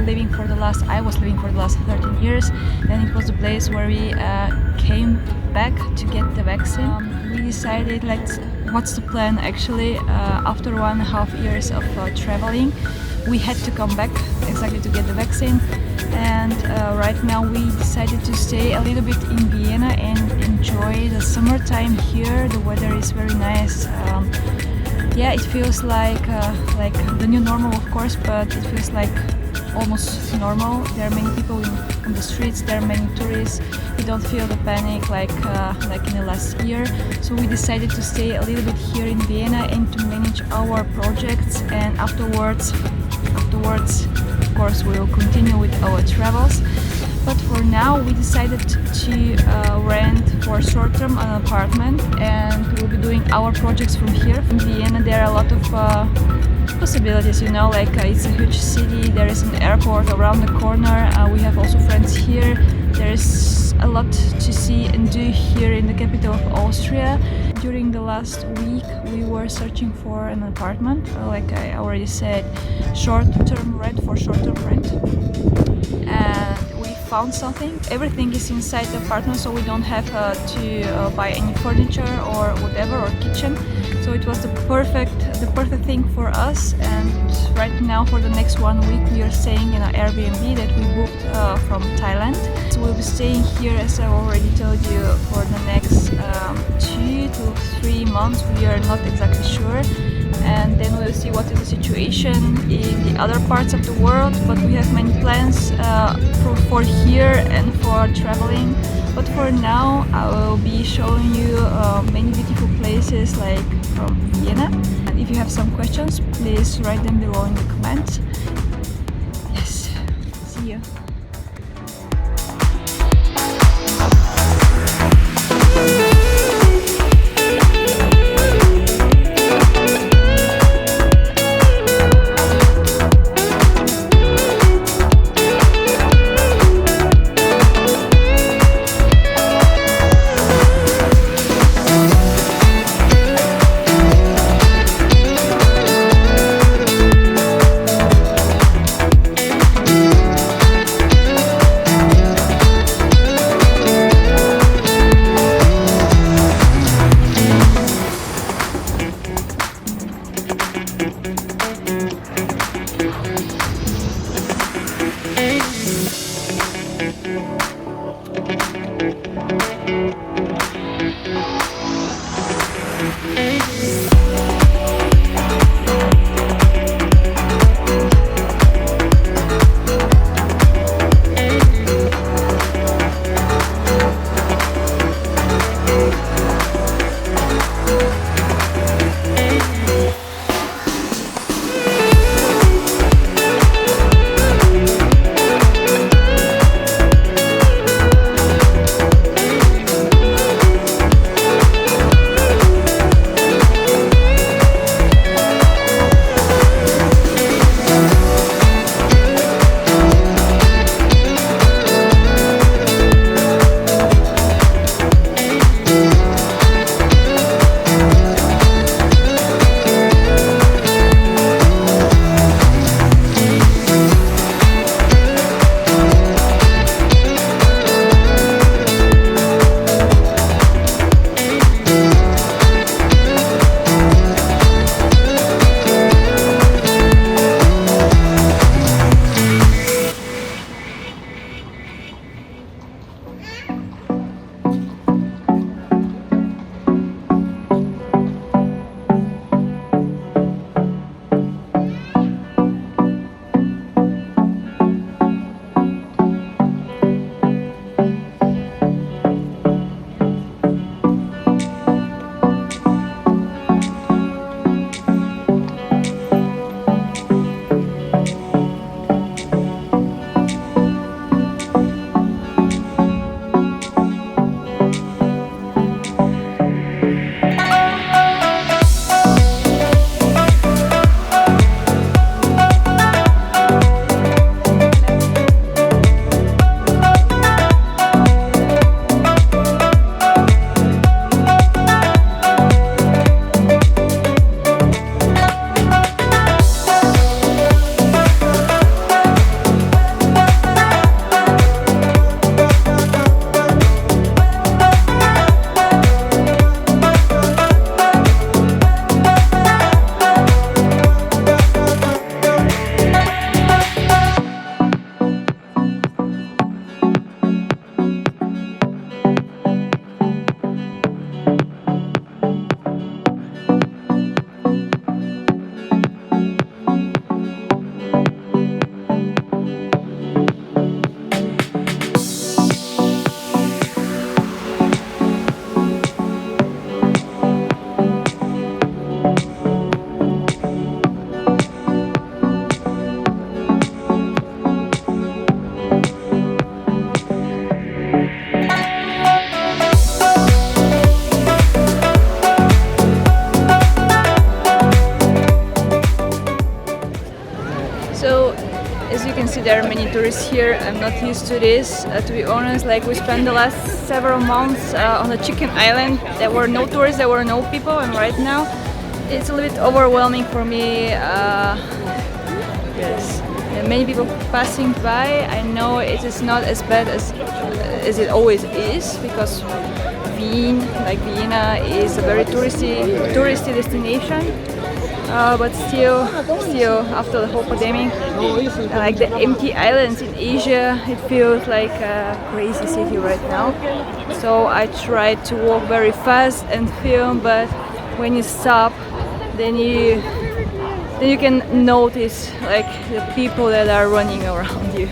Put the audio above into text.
I was living for the last 13 years, and it was the place where we came back to get the vaccine. We decided, what's the plan actually? After 1.5 years of traveling, we had to come back exactly to get the vaccine, and right now we decided to stay a little bit in Vienna and enjoy the summertime here. The weather is very nice. Yeah, it feels like the new normal, of course, but it feels like almost normal. There are many people on the streets, there are many tourists. We don't feel the panic like in the last year. So we decided to stay a little bit here in Vienna and to manage our projects, and afterwards, of course, we will continue with our travels. But for now, we decided to rent for short-term an apartment, and we'll be doing our projects from here. In Vienna, there are a lot of possibilities, it's a huge city, there is an airport around the corner, we have also friends here, there is a lot to see and do here in the capital of Austria. During the last week we were searching for an apartment, like I already said, short-term rent, and we found something. Everything is inside the apartment, so we don't have to buy any furniture or whatever, or kitchen. So it was the perfect thing for us, and right now for the next 1 week we are staying in an Airbnb that we booked from Thailand. So we'll be staying here, as I already told you, for the next 2 to 3 months. We are not exactly sure, and then we'll see what is the situation in the other parts of the world. But we have many plans for here and for traveling. But for now, I will be showing you many beautiful places like from Vienna. And if you have some questions, please write them below in the comments. Yes, see you. many tourists here. I'm not used to this, to be honest. Like, we spent the last several months on the Chicken Island. There were no tourists, there were no people, and right now it's a little bit overwhelming for me. Yes, many people passing by. I know it is not as bad as it always is, because Vienna is a very touristy destination. But still, after the whole pandemic, like the empty islands in Asia, it feels like a crazy city right now. So I try to walk very fast and film, but when you stop, then you can notice like the people that are running around you.